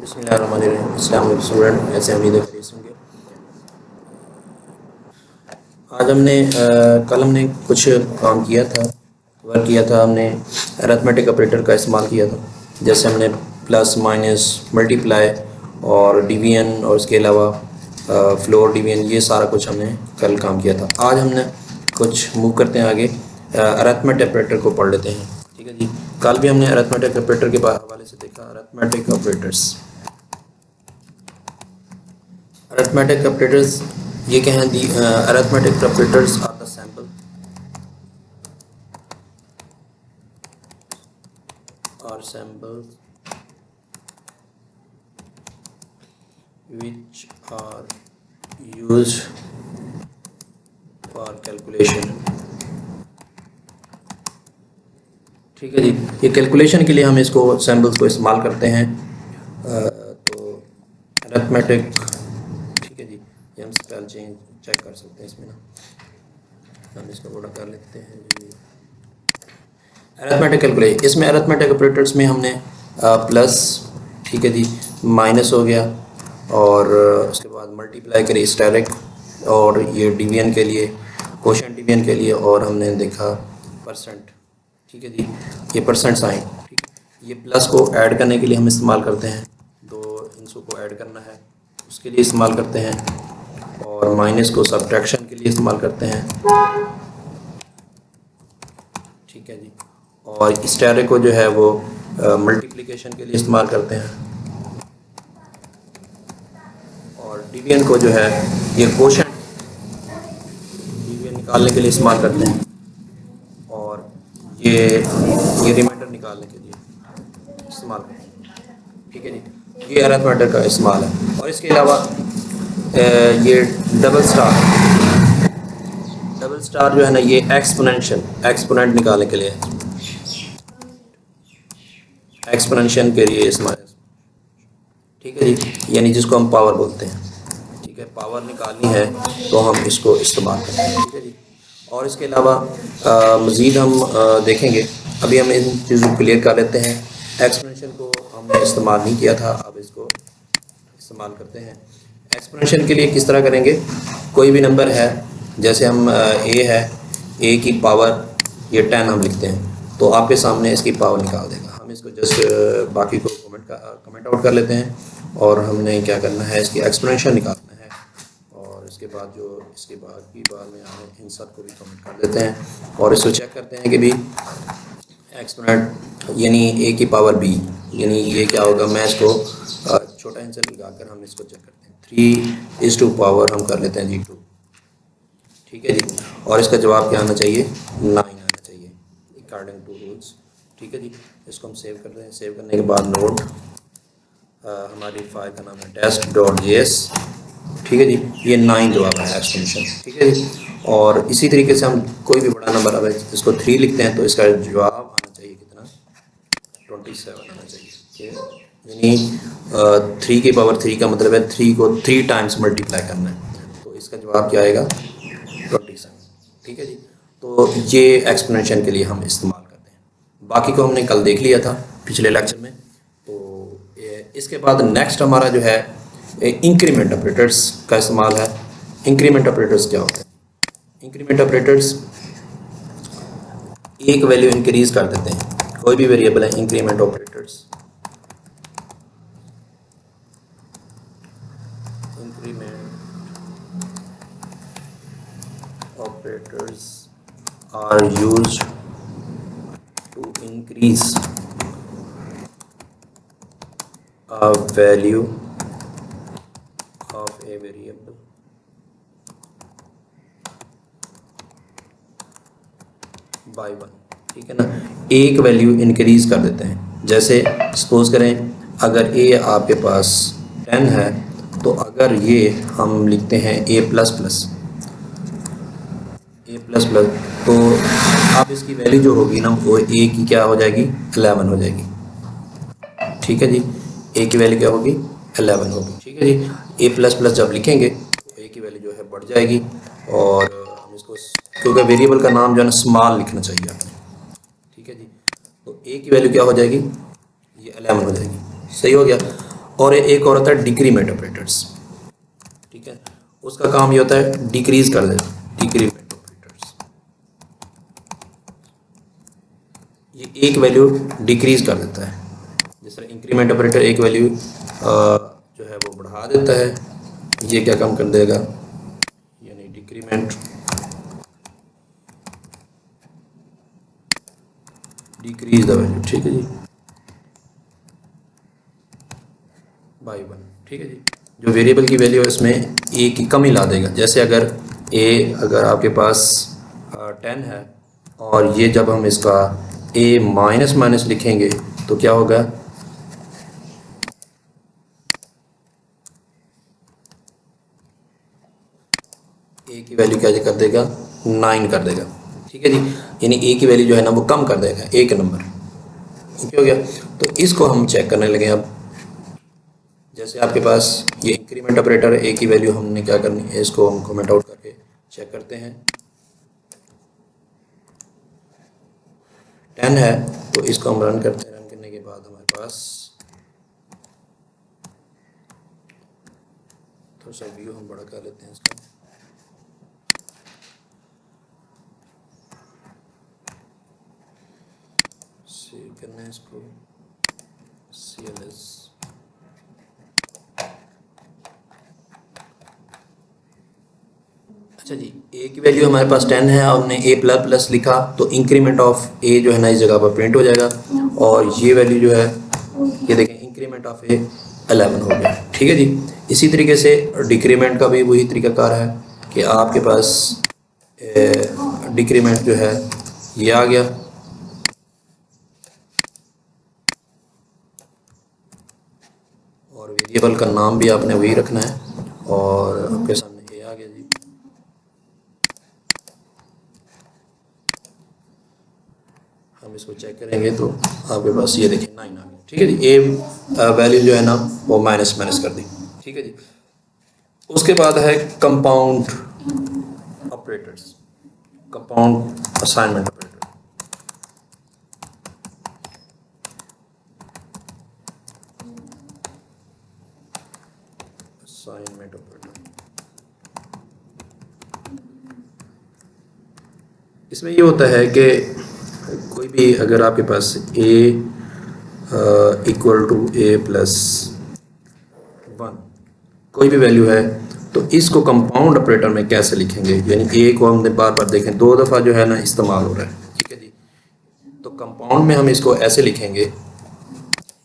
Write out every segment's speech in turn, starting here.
बिस्मिल्लाहिर्रहमानिर्रहीम। अस्सलाम वालेकुम स्टूडेंट, ऐसे उम्मीद है खैरियत से होंगे। आज हमने कल हमने कुछ काम किया था, वर्क किया था। हमने अरिथमेटिक ऑपरेटर का इस्तेमाल किया था, जैसे हमने प्लस माइनस मल्टीप्लाई और डिवीजन और उसके अलावा फ्लोर डिवीजन, ये सारा कुछ हमने कल काम किया था। आज हमने कुछ मूव करते हैं आगे, अरिथमेटिक ऑपरेटर को पढ़ लेते हैं। ठीक है जी। कल भी हमने अरिथमेटिक ऑपरेटर के हवाले से देखा। अरिथमेटिक ऑपरेटर्स, arithmetic operators ये क्या हैं? दी arithmetic operators are the sample or samples which are used for calculation। ठीक है जी। ये कैलकुलेशन के लिए हम इसको सैम्पल्स को इस्तेमाल करते हैं। तो अरिथमेटिक, ठीक है जी, ये हम स्पेल चेंज चेक कर सकते हैं इसमें ना। हम इसको बड़ा कर लेते हैं जी। अरिथमेटिक कैलकुलेशन, इसमें अरिथमेटिक ऑपरेटर्स में हमने प्लस, ठीक है जी, माइनस हो गया, और उसके बाद मल्टीप्लाई करिए स्टेरिक, और ये डिवीजन के लिए, कोशेंट डिवीजन के लिए, और हमने देखा परसेंट। ठीक है जी, ये परसेंट साइन। ठीक है, ये प्लस को ऐड करने के लिए हम इस्तेमाल करते हैं, दो इंसों को ऐड करना है उसके लिए इस्तेमाल करते हैं, और माइनस को सब्ट्रैक्शन के लिए इस्तेमाल करते हैं। ठीक है जी। और स्टेरिक को जो है वो मल्टीप्लिकेशन के लिए इस्तेमाल करते हैं, और डिवीजन को जो है ये कोशेंट डिवीजन निकालने के लिए इस्तेमाल करते हैं, और ये रिमाइंडर निकालने के लिए इस्तेमाल करते हैं। ठीक है जी, ये अरिथमेटिक का इस्तेमाल है। और इसके अलावा ये डबल स्टार जो है ना, ये एक्सपोनेंट निकालने के लिए, एक्सपोनेंशियल के लिए इस्तेमाल। ठीक है जी, यानी जिसको हम पावर बोलते हैं। ठीक है, पावर निकालनी है तो हम इसको इस्तेमाल करते हैं। ठीक है जी। और इसके अलावा मज़ीद हम देखेंगे। अभी हम इन चीज़ों को क्लियर कर लेते हैं। एक्सपोनेंशियल को हमने इस्तेमाल नहीं किया था, अब इसको इस्तेमाल करते हैं। एक्सपोनेंशियल के लिए किस तरह करेंगे? कोई भी नंबर है, जैसे हम ए है, ए की पावर ये 10 हम लिखते हैं, तो आपके सामने इसकी पावर निकाल देगा। हम इसको जस्ट बाकी को कमेंट आउट कर लेते हैं, और हमने क्या करना है, इसकी एक्सपोनेंशियल निकालना है, और इसके बाद जो इसके बाद की बार में हमें इन सब को भी कमेंट कर देते हैं, और इसको चेक करते हैं कि भी एक्सपोनेंट यानी ए की पावर बी, यानी ये क्या होगा। मैं इसको छोटा आंसर लगाकर हम इसको चेक करते हैं। 3 पावर हम कर लेते हैं जी 2। ठीक है जी। और इसका जवाब क्या आना चाहिए? 9 आना चाहिए, अकॉर्डिंग टू रूल्स। ठीक है जी। इसको हम सेव करते हैं। सेव करने के बाद नोट, हमारी फाइल का नाम है test.js। ठीक है जी, ये 9 जवाब है एक्सटेंशन। ठीक है जी। और इसी तरीके से हम कोई भी बड़ा नंबर अगर इसको 3 लिखते हैं तो इसका जवाब आना चाहिए कितना? 27 आना चाहिए। ठीक है, यानी 3 की पावर 3 का मतलब है 3 को 3 टाइम्स मल्टीप्लाई करना है, तो इसका जवाब क्या आएगा? 27। ठीक है जी। तो ये एक्सपोनेंशियल के लिए हम इस्तेमाल करते हैं। बाकी को हमने कल देख लिया था पिछले लेक्चर में। तो इसके बाद नेक्स्ट हमारा जो है इंक्रीमेंट ऑपरेटर्स का इस्तेमाल है। इंक्रीमेंट ऑपरेटर्स क्या होते हैं? इंक्रीमेंट ऑपरेटर्स एक वैल्यू इंक्रीज कर देते हैं, कोई भी वेरिएबल है। Increment operators are used to increase a value of a variable by 1। ठीक है ना, एक वैल्यू इंक्रीज कर देते हैं। जैसे सपोज करें, अगर ए आपके पास 10 है, तो अगर ये हम लिखते हैं ए प्लस प्लस, तो अब इसकी वैल्यू जो होगी ना, वो ए की क्या हो जाएगी? 11 हो जाएगी। ठीक है जी, ए की वैल्यू क्या होगी? 11 होगी। ठीक है जी। ए प्लस प्लस जब लिखेंगे तो ए की वैल्यू जो है बढ़ जाएगी, और हम इसको, क्योंकि वेरिएबल का नाम जो है ना स्मॉल लिखना चाहिए आपने। ठीक है जी। तो ए की वैल्यू क्या हो जाएगी? ये 11 हो जाएगी। सही हो गया। और एक और होता है डिक्रीमेंट ऑपरेटर्स, ठीक है। उसका काम ये होता है डिक्रीज कर देना, डिक्रीमेंट ऑपरेटर्स, ये एक वैल्यू डिक्रीज कर देता है। जिस तरह इंक्रीमेंट ऑपरेटर एक वैल्यू जो है वो बढ़ा देता है, ये क्या काम कर देगा, यानी डिक्रीमेंट डिक्रीज द वैल्यू, ठीक है जी, बाई 1, ठीक है जी। जो वेरिएबल की वैल्यू है उसमें ए की कमी ला देगा। जैसे अगर अगर आपके पास 10 है और ये जब हम इसका ए माइनस माइनस लिखेंगे तो क्या होगा, ए की वैल्यू क्या कर देगा, 9 कर देगा, ठीक है जी। यानी ए की वैल्यू जो है ना वो कम कर देगा एक नंबर, ठीक हो गया। तो इसको हम चेक करने लगे अब। जैसे आपके पास ये इंक्रीमेंट ऑपरेटर है, ए की वैल्यू हमने क्या करनी है, इसको हम कमेंट आउट करके चेक करते हैं। 10 है तो इसको हम रन करते हैं। रन करने के बाद हमारे पास थोड़ा सा व्यू हम बड़ा कर लेते हैं इसका, सेव करना है इसको CLS। अच्छा जी, ए की वैल्यू हमारे पास 10 है और हमने ए प्लस प्लस लिखा तो इंक्रीमेंट ऑफ ए जो है ना इस जगह पर प्रिंट हो जाएगा और ये वैल्यू जो है ये देखें इंक्रीमेंट ऑफ ए 11 हो गया, ठीक है जी। इसी तरीके से डिक्रीमेंट का भी वही तरीकाकार है कि आपके पास डिक्रीमेंट जो है ये आ गया और वेरिएबल का नाम भी आपने वही रखना है और आपके सामने ये आ गया जी। हम इसको चेक करेंगे तो आपके पास ये देखिए 9 आ गया, ठीक है जी। ए वैल्यू जो है ना वो माइनस माइनस कर दी, ठीक है जी। उसके बाद है compound operators, compound assignment operator. Assignment operator इसमें ये होता है कि कोई भी अगर आपके पास a equal to a plus 1 कोई भी वैल्यू है तो इसको कंपाउंड ऑपरेटर में कैसे लिखेंगे, यानी a को हमने बार बार देखें 2 दफ़ा जो है ना इस्तेमाल हो रहा है, ठीक है जी। तो कंपाउंड में हम इसको ऐसे लिखेंगे,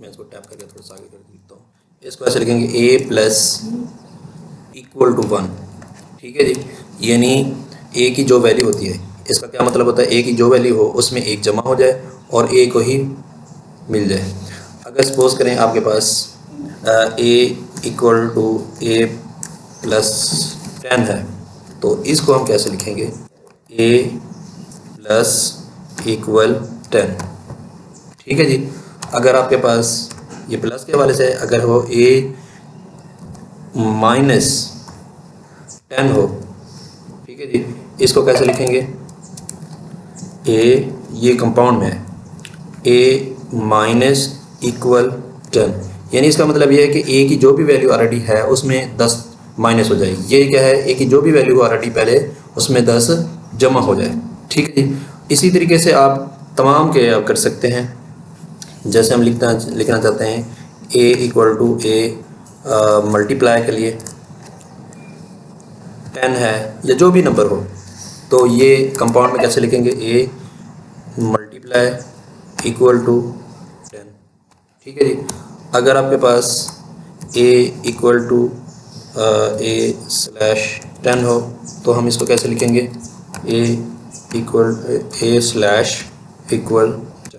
मैं इसको टैप करके थोड़ा सा आगे कर देता हूँ, इसको ऐसे लिखेंगे a प्लस इक्वल टू 1, ठीक है जी। यानी a की जो वैल्यू होती है, इसका क्या मतलब होता है, a की जो वैल्यू हो उसमें एक जमा हो जाए और a को ही मिल जाए। अगर सपोज करें आपके पास a equal to a plus 10 है तो इसको हम कैसे लिखेंगे, a प्लस इक्वल 10, ठीक है जी। अगर आपके पास ये प्लस के हवाले से अगर हो a माइनस 10 हो, ठीक है जी, इसको कैसे लिखेंगे, a ये कंपाउंड में है a माइनस इक्वल 10, यानी इसका मतलब ये है कि a की जो भी वैल्यू ऑलरेडी है उसमें 10 माइनस हो जाएगी। ये क्या है, a की जो भी वैल्यू ऑलरेडी पहले उसमें 10 जमा हो जाए, ठीक है जी। इसी तरीके से आप तमाम के आप कर सकते हैं। जैसे हम लिखना चाहते हैं a equal to a multiply के लिए 10 है या जो भी नंबर हो तो ये कंपाउंड में कैसे लिखेंगे, a मल्टीप्लाई इक्वल टू 10, ठीक है जी। अगर आपके पास a equal to a slash 10 हो तो हम इसको कैसे लिखेंगे, a equal a slash equal 10,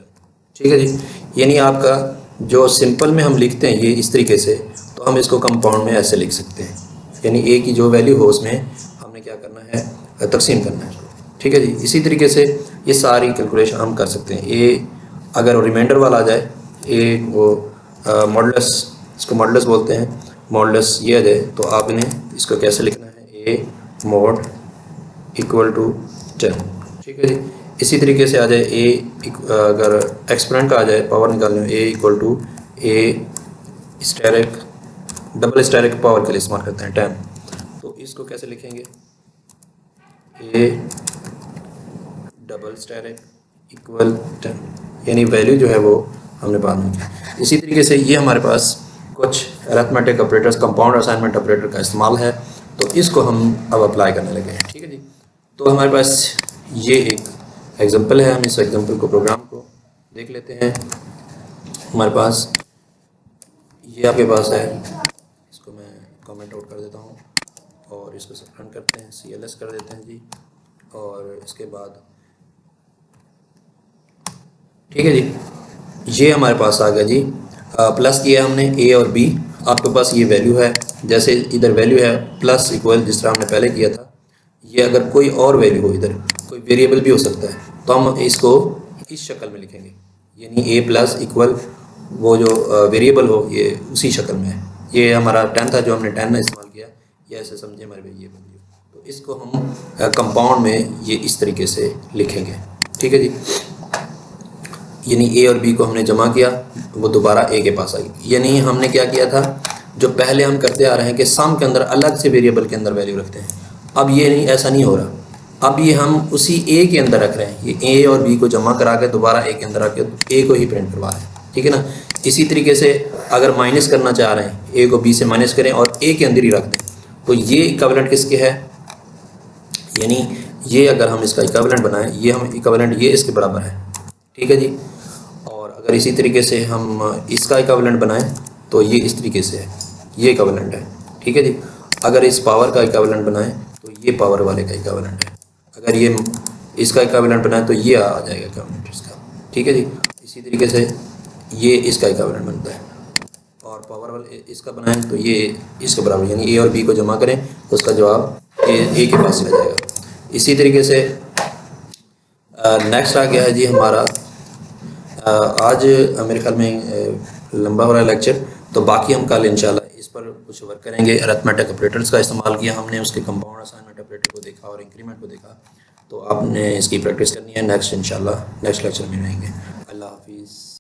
ठीक है जी। यानी आपका जो सिंपल में हम लिखते हैं ये इस तरीके से, तो हम इसको कंपाउंड में ऐसे लिख सकते हैं, यानी a की जो वैल्यू हो उसमें हमने क्या करना है, तकसीम करना है, ठीक है जी। इसी तरीके से ये सारी कैलकुलेशन हम कर सकते हैं। a अगर रिमाइंडर वाला आ जाए, a वो मॉडुलस, इसको मॉडुलस बोलते हैं, मॉडुलस ये आ जाए तो आपने इसको कैसे लिखना है, a मॉड इक्वल टू 10, ठीक है जी। इसी तरीके से आ जाए a अगर एक्सपोनेंट का आ जाए पावर निकालने में, a equal to a asterisk double asterisk power के लिए इस्तेमाल करते हैं 10। तो इसको कैसे लिखेंगे, ए डबल स्टेरिक इक्वल 10, यानी वैल्यू जो है वो हमने बाद में की। इसी तरीके से ये हमारे पास कुछ arithmetic operators, compound assignment operator का इस्तेमाल है, तो इसको हम अब अप्लाई करने लगे हैं। ठीक है जी। तो हमारे पास ये एक एग्जांपल है, हम इस एग्जांपल को, प्रोग्राम को देख लेते हैं। हमारे पास ये आपके पास है, इसको मैं कमेंट आउट कर देता हूँ और इसको रन करते हैं, CLS कर देते हैं जी, और इसके बाद ठीक है जी, ये हमारे पास आ गया जी। प्लस किया हमने A और B, आपके पास ये वैल्यू है, जैसे इधर वैल्यू है प्लस इक्वल, जिस तरह हमने पहले किया था। ये अगर कोई और वैल्यू हो, इधर कोई वेरिएबल भी हो सकता है, तो हम इसको इस शक्ल में लिखेंगे, यानी A प्लस इक्वल वो जो वेरिएबल हो ये उसी शक्ल में है। ये हमारा 10 था जो हमने 10 इस्तेमाल किया, ये ऐसे समझे हमारे भाई ये वैल्यू। तो इसको हम कंपाउंड में ये इस तरीके से लिखेंगे। ठीक है जी, यानी A और B को हमने जमा किया, वो दोबारा A के पास आई। यानी हमने क्या किया था, जो पहले हम करते आ रहे हैं कि सम के अंदर अलग से वेरिएबल के अंदर वैल्यू रखते हैं, अब ये नहीं, ऐसा नहीं हो रहा। अब ये हम उसी A के अंदर रख रहे हैं, ये A और B को जमा करा के दोबारा A के अंदर आके A को ही प्रिंट करवा रहे हैं। ठीक है ना। इसी तरीके से अगर माइनस करना चाह रहे हैं, A को B से माइनस करें और A के अंदर ही रख दें, तो ये इक्विवेलेंट किसके है, यानी ये अगर हम इसका इक्विवेलेंट बनाएं, ये हम इक्विवेलेंट ये इसके बराबर है। ठीक है जी। और अगर इसी तरीके से हम इसका इक्विवेलेंट बनाएं तो ये इस तरीके से है, ये इक्विवेलेंट है। ठीक है जी। अगर इस पावर का इक्विवेलेंट बनाएं तो ये पावर वाले का इक्विवेलेंट है। अगर ये इसका इक्विवेलेंट बनाएं तो ये आ जाएगा इक्विवेलेंट इसका। ठीक है जी। इसी तरीके से ये इसका इक्विवेलेंट बनता है, और पावर वाले इसका बनाएं तो ये इसके बराबर, यानी A और B को जमा करें तो उसका जवाब A के पास आ जाएगा। इसी तरीके से नेक्स्ट आ गया है जी हमारा, आज मेरे ख्याल में लंबा हो रहा है लेक्चर, तो बाकी हम कल इंशाल्लाह इस पर कुछ वर्क करेंगे। अरिथमेटिक ऑपरेटर्स का इस्तेमाल किया हमने, उसके कंपाउंड असाइनमेंट ऑपरेटर को देखा और इंक्रीमेंट को देखा, तो आपने इसकी प्रैक्टिस करनी है। नेक्स्ट इंशाल्लाह नेक्स्ट लेक्चर में रहेंगे। अल्लाह हाफिज़।